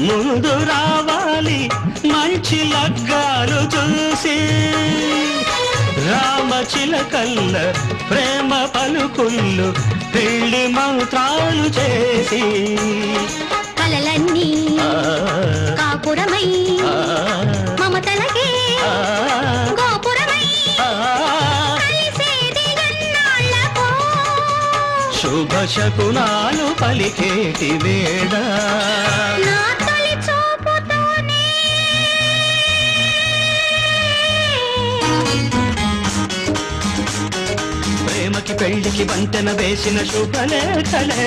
ముందు రావాలి మంచి లగ్గాలు చూసి రామచిలకల్ల ప్రేమ పలుకుళ్ళు పెళ్లి మంత్రాలు చేసి కలలన్నీ కాపురమై మమతలకే గోపురమై కలిసేది ఎన్నాళ్ళకో శుభ శకునాలు పలికేటి వేళ నా తొలి చూపుతోనే ప్రేమకి పెళ్లికి వంతెన వేసిన శుభలేఖలే